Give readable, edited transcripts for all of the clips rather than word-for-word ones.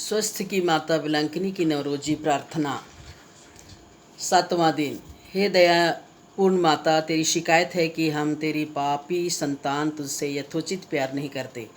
स्वस्थ की माता बिलंकिनी की नवरोजी प्रार्थना। 7वां दिन। हे दयापूर्ण माता, तेरी शिकायत है कि हम तेरी पापी संतान तुझसे यथोचित प्यार नहीं करते।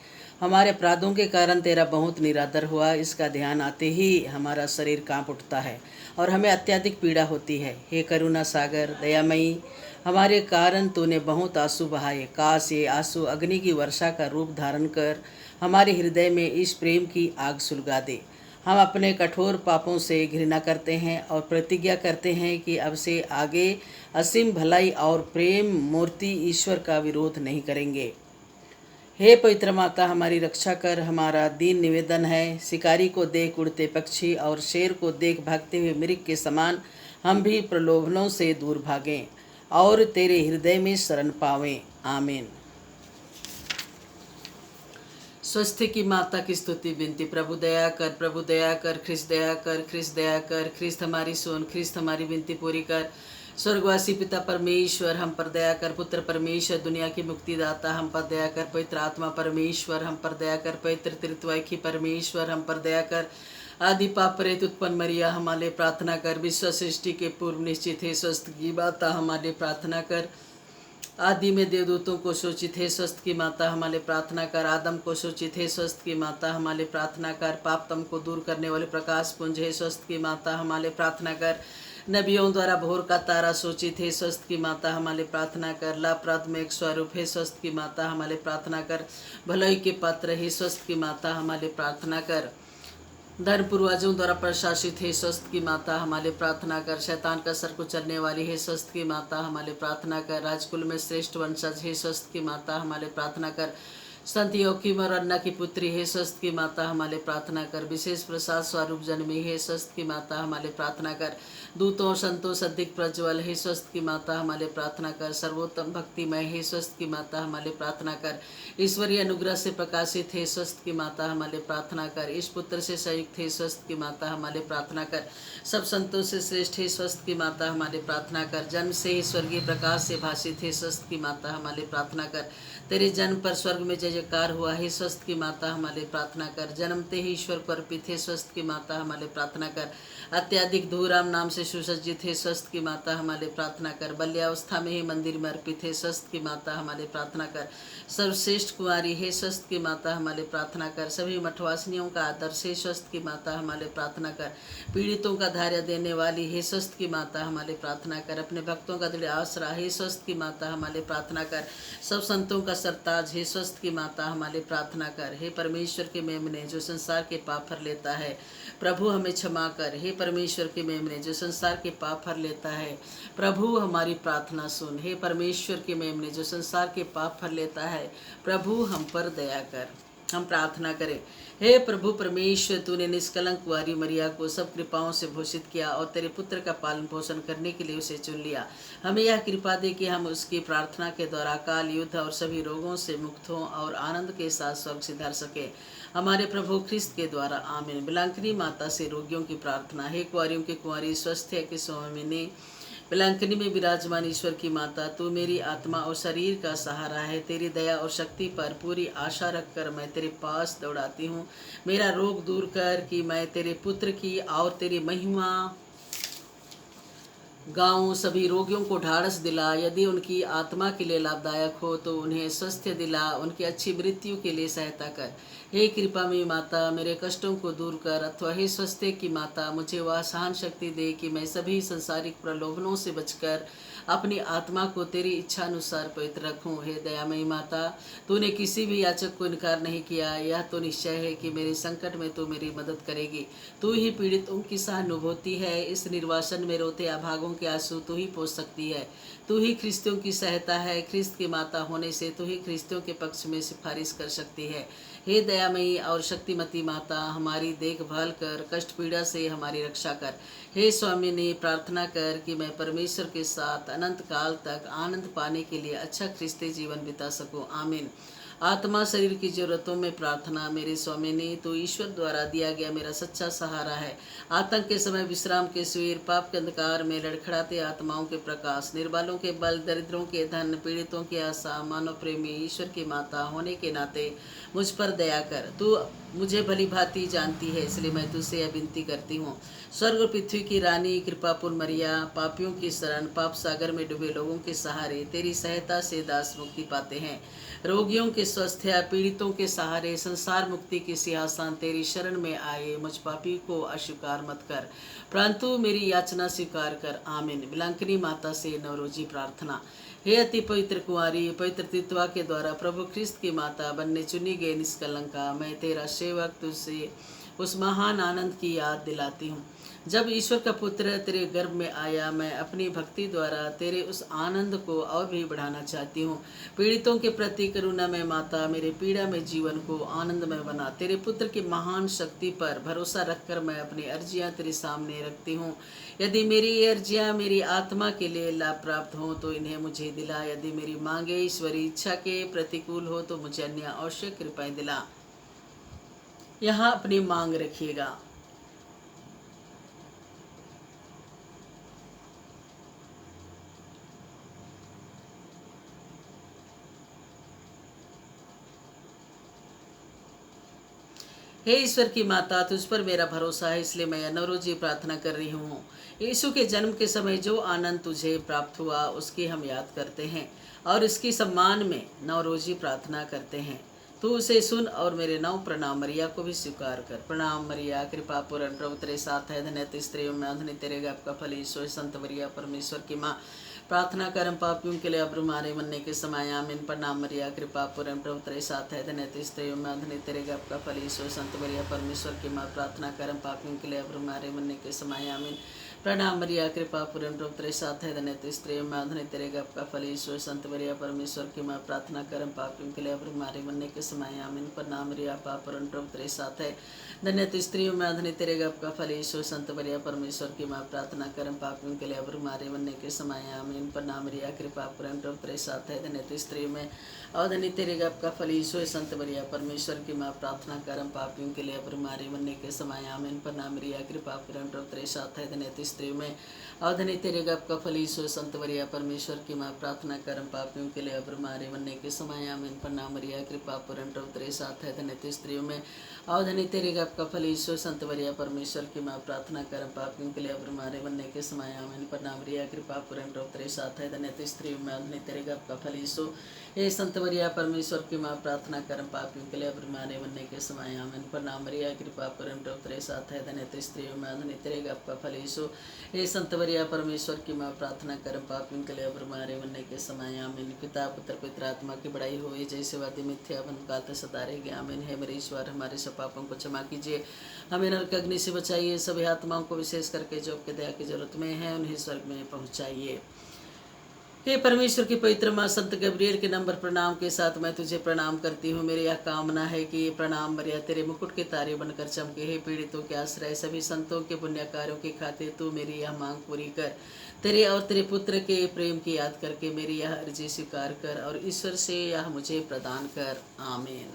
हमारे अपराधों के कारण तेरा बहुत निरादर हुआ। इसका ध्यान आते ही हमारा शरीर कांप उठता है और हमें अत्यधिक पीड़ा होती है। हे करुणा सागर दयामयी, हमारे कारण तूने बहुत आंसू बहाए। काश ये आंसू अग्नि की वर्षा का रूप धारण कर हमारे हृदय में इस प्रेम की आग सुलगा दे। हम अपने कठोर पापों से घृणा करते हैं और प्रतिज्ञा करते हैं कि अब से आगे असीम भलाई और प्रेम मूर्ति ईश्वर का विरोध नहीं करेंगे। हे पवित्र माता, हमारी रक्षा कर। हमारा दीन निवेदन है, शिकारी को देख उड़ते पक्षी और शेर को देख भागते हुए मृग के समान हम भी प्रलोभनों से दूर भागें और तेरे हृदय में शरण पावें। आमीन। स्वस्थ की माता की स्तुति विनती। प्रभु दया कर, प्रभु दया कर, ख्रिस्त दया कर, ख्रिस्त दया कर, ख्रिस्त हमारी सुन, ख्रिस्त हमारी विनती पूरी कर। स्वर्गवासी पिता परमेश्वर हम पर दया कर। पुत्र परमेश्वर दुनिया की मुक्तिदाता हम पर दया कर। पवित्र आत्मा परमेश्वर हम पर दया कर। पवित्र त्रित्वैकी परमेश्वर हम पर दया कर। आदि पाप प्रेत उत्पन्न मरिया हमारे प्रार्थना कर। विश्व सृष्टि के पूर्व निश्चित है स्वस्थ की माता हमारे प्रार्थना कर। आदि में देवदूतों को सूचित है स्वस्थ की माता हमारे प्रार्थना कर। आदम को सूचित है स्वस्थ की माता हमारे प्रार्थना कर। पाप तम को दूर करने वाले प्रकाश पुंज है स्वस्थ की माता हमारे प्रार्थना कर। नबियों द्वारा भोर का तारा सूचित है स्वस्थ की माता हमारे प्रार्थना कर। लाभप्रद में एक स्वरूप है स्वस्थ की माता हमारे प्रार्थना कर। भलाई के पात्र है स्वस्थ की माता हमारे प्रार्थना कर। धर्म पूर्वजों द्वारा प्रशासित है स्वस्थ की माता हमारे प्रार्थना कर। शैतान का सर कुचलने वाली है स्वस्थ की माता हमारे प्रार्थना कर। राजकुल में श्रेष्ठ वंशज है स्वस्थ की माता हमारे प्रार्थना कर। संत योकीम और अन्ना की पुत्री है स्वस्थ की माता हमारे प्रार्थना कर। विशेष प्रसाद स्वरूप जन्मी है स्वस्थ की माता हमारे प्रार्थना कर। दूतों और संतों से अधिक प्रज्वल है स्वस्थ की माता हमारे प्रार्थना कर। सर्वोत्तम भक्तिमय है स्वस्थ की माता हमारे प्रार्थना कर। ईश्वरीय अनुग्रह से प्रकाशित है स्वस्थ की माता हमारे प्रार्थना कर। इस पुत्र से संयुक्त है स्वस्थ की माता हमारे प्रार्थना कर। सब संतों से श्रेष्ठ है स्वस्थ की माता हमारे प्रार्थना कर। जन्म से ही स्वर्गीय प्रकाश से भाषित है स्वस्थ की माता हमारे प्रार्थना कर। तेरे जन्म पर स्वर्ग में जय जयकार हुआ है स्वस्थ की माता हमारे प्रार्थना कर। जन्मते ही ईश्वर को अर्पित है स्वस्थ की माता हमारे प्रार्थना कर। अत्याधिक धूराम नाम से सुसज्जित है स्वस्थ की माता हमारे प्रार्थना कर। बाल्यावस्था में ही मंदिर में अर्पित है स्वस्थ की माता हमारे प्रार्थना कर। सर्वश्रेष्ठ कुमारी है स्वस्थ की माता हमारे प्रार्थना कर। सभी मठवासिनियों का आदर्श है स्वस्थ की माता हमारे प्रार्थना कर। पीड़ितों का धैर्य देने वाली है स्वस्थ की माता हमारे प्रार्थना कर। अपने भक्तों का दृढ़ आसरा है स्वस्थ की माता हमारे प्रार्थना कर। सब संतों का सरताज है स्वस्थ की माता हमारे प्रार्थना कर। हे परमेश्वर के मेमने जो संसार के पाप हर लेता है, प्रभु हमें क्षमा कर। हे परमेश्वर के मेमने जो संसार के पाप हर लेता है, प्रभु हमारी प्रार्थना सुन। हे परमेश्वर के मेमने जो संसार के पाप हर लेता है, प्रभु हम पर दया कर। हम प्रार्थना करें। हे प्रभु परमेश्वर, तूने निष्कलंक कुंवारी मरिया को सब कृपाओं से भूषित किया और तेरे पुत्र का पालन पोषण करने के लिए उसे चुन लिया। हमें यह कृपा दे कि हम उसकी प्रार्थना के द्वारा काल युद्ध और सभी रोगों से मुक्त हों और आनंद के साथ स्वर्ग सिधार सके, हमारे प्रभु ख्रिस्त के द्वारा। आमीन। बिलंकिनी माता से रोगियों की प्रार्थना। हे कुंवारियों की कुंवारी, स्वस्थ है कि स्वामिनी, बिलंकिनी में विराजमान ईश्वर की माता, तू मेरी आत्मा और शरीर का सहारा है। तेरी दया और शक्ति पर पूरी आशा रखकर मैं तेरे पास दौड़ाती हूँ। मेरा रोग दूर कर कि मैं तेरे पुत्र की और तेरी महिमा गाँव। सभी रोगियों को ढाढ़स दिला, यदि उनकी आत्मा के लिए लाभदायक हो तो उन्हें स्वास्थ्य दिला, उनकी अच्छी मृत्यु के लिए सहायता कर। हे कृपा में माता, मेरे कष्टों को दूर कर। अथवा हे स्वास्थ्य की माता, मुझे वह सहन शक्ति दे कि मैं सभी संसारिक प्रलोभनों से बचकर अपनी आत्मा को तेरी इच्छा अनुसार पवित्र रखूं। हे दयामयी माता, तूने किसी भी याचक को इनकार नहीं किया। यह तो निश्चय है कि मेरे संकट में तू मेरी मदद करेगी। तू ही पीड़ितों की सहानुभूति है। इस निर्वासन में रोते अभागों के आंसू तू ही पोंछ सकती है। तू ही ख्रिस्तियों की सहायता है। ख्रिस्त की माता होने से तू ही ख्रिस्तियों के पक्ष में सिफारिश कर सकती है। हे दयामयी और शक्तिमती माता, हमारी देखभाल कर, कष्ट पीड़ा से हमारी रक्षा कर। हे स्वामी ने प्रार्थना कर कि मैं परमेश्वर के साथ अनंत काल तक आनंद पाने के लिए अच्छा ख्रिस्ती जीवन बिता सकूं। आमीन। आत्मा शरीर की जरूरतों में प्रार्थना। मेरे स्वामिनी, तो ईश्वर द्वारा दिया गया मेरा सच्चा सहारा है। आतंक के समय विश्राम के शिविर, पाप के अंधकार में लड़खड़ाते आत्माओं के प्रकाश, निर्बलों के बल, दरिद्रों के धन, पीड़ितों की आशा, मानव प्रेमी ईश्वर की माता होने के नाते मुझ पर दया कर। तू मुझे भली भांति जानती है, इसलिए मैं तुझसे यह विनती करती हूँ। स्वर्ग और पृथ्वी की रानी, कृपापूर्ण मरिया, पापियों की शरण, पाप सागर में डूबे लोगों के सहारे, तेरी सहायता से दास मुक्ति पाते हैं। रोगियों के स्वास्थ्य, पीड़ितों के सहारे, संसार मुक्ति की सिंहासन तेरी शरण में आए। मुझ पापी को अस्वीकार मत कर, परंतु मेरी याचना स्वीकार कर। आमीन। विलांकिनी माता से नवरोजी प्रार्थना। हे अति पवित्र कुंवारी, पवित्र तित्वा के द्वारा प्रभु ख्रिस्त की माता बनने चुनी गई निष्कलंका, मैं तेरा सेवक तुझसे उस महान आनंद की याद दिलाती हूँ जब ईश्वर का पुत्र तेरे गर्भ में आया। मैं अपनी भक्ति द्वारा तेरे उस आनंद को और भी बढ़ाना चाहती हूँ। पीड़ितों के प्रति करुणा में माता, मेरे पीड़ा में जीवन को आनंदमय बना। तेरे पुत्र की महान शक्ति पर भरोसा रखकर मैं अपनी अर्जियाँ तेरे सामने रखती हूँ। यदि मेरी ये अर्जियाँ मेरी आत्मा के लिए लाभ प्राप्त हों तो इन्हें मुझे दिला। यदि मेरी मांगे ईश्वरी इच्छा के प्रतिकूल हो तो मुझे अन्य आवश्यक कृपाएं दिला। यहाँ अपनी मांग रखिएगा। हे ईश्वर की माता, तुझ पर मेरा भरोसा है, इसलिए मैं नवरोजी प्रार्थना कर रही हूँ। यीशु के जन्म के समय जो आनंद तुझे प्राप्त हुआ उसकी हम याद करते हैं और इसकी सम्मान में नवरोजी प्रार्थना करते हैं। तू उसे सुन और मेरे नौ प्रणाम मरिया को भी स्वीकार कर। प्रणाम मरिया, कृपा पूर्ण, प्रभु तेरे साथ है, धन्य तू स्त्रियों में, धन्य तेरे गर्भ का फल यीशु है। संत मरिया परमेश्वर की माँ, प्रार्थना कर हम पापियों के लिए अब हमारे मरने के समय। आमीन। प्रणाम मरिया, कृपा पूर्ण, प्रभु तेरे साथ है, धन्य तू स्त्रियों में, धन्य तेरे गर्भ का फल यीशु है। संत मरिया परमेश्वर की माँ, प्रार्थना कर हम पापियों के लिए अब हमारे मरने के समय। आमीन। प्रणाम मरिया, कृपा पूर्ण, प्रभु तेरे साथ है, धन्य तू स्त्रियों में, धन्य तेरे गर्भ का फल यीशु है। संत मरिया परमेश्वर की माँ, प्रार्थना कर हम पापियों के लिए अब हमारे मरने के समय। आमीन। प्रणाम मरिया, पाप पूर्ण, प्रभु तेरे साथ है, धन्य तू स्त्रियों में, धन्य तेरे गर्भ का फल यीशु है। संत मरिया परमेश्वर की माँ, प्रार्थना कर हम पापियों के लिए अब हमारे मरने के समय। आमीन। प्रणाम मरिया, कृपा पूर्ण, प्रभु तेरे साथ है, धन्य तू स्त्रियों में और धन्य तेरे गर्भ का फल यीशु है। संत मरिया परमेश्वर की माँ, प्रार्थना कर हम पापियों के लिए अब हमारे मरने के समय। आमीन। प्रणाम मरिया, कृपा पूर्ण, प्रभु तेरे साथ है, धन्य तू स्त्रियों में और धन्य तेरे गर्भ का फल यीशु है। संत मरिया परमेश्वर की माँ, प्रार्थना कर हम पापियों के लिए अब हमारे मरने के समय। आमीन। प्रणाम मरिया, कृपा पूर्ण, प्रभु तेरे साथ है, धन्य तू स्त्रियों में और धन्य तेरे गर्भ का फल यीशु है। संत मरिया परमेश्वर की माँ, प्रार्थना कर हम पापियों के लिए अब हमारे मरने के समय। आमीन। प्रणाम मरिया, कृपा पूर्ण, प्रभु तेरे साथ है, धन्य तू स्त्रियों में और धन्य तेरे गर्भ का फल यीशु। हे संत मरिया परमेश्वर की माँ, प्रार्थना कर हम पापियों के लिए अब हमारे मरने के समय। आमीन। प्रणाम मरिया, कृपा पूर्ण, प्रभु तेरे साथ है, धन्य तू स्त्रियों में और धन्य तेरे गर्भ का फल यीशु। हे संत मरिया परमेश्वर की माँ, प्रार्थना कर हम पापियों के लिए अब हमारे मरने के समय। आमीन। पिता पुत्र पवित्र आत्मा की बड़ाई होए, जैसे वादी मिथ्या बंद काल तक सदा रहेगी। आमीन। है मेरे ईश्वर, हमारे सब पापों को क्षमा कीजिए, हमें नरक अग्नि से बचाइए, सभी आत्माओं को विशेष करके जो आपके दया की जरूरत में है उन्हें स्वर्ग में पहुँचाइए। हे परमेश्वर की पवित्र माँ, संत गब्रियल के नंबर प्रणाम के साथ मैं तुझे प्रणाम करती हूँ। मेरी यह कामना है कि ये प्रणाम मरिया तेरे मुकुट के तारे बनकर चमके। हे पीड़ितों के आश्रय, सभी संतों के पुण्य कार्यों के खातिर तू मेरी यह मांग पूरी कर। तेरे और तेरे पुत्र के प्रेम की याद करके मेरी यह अर्जी स्वीकार कर और ईश्वर से यह मुझे प्रदान कर। आमीन।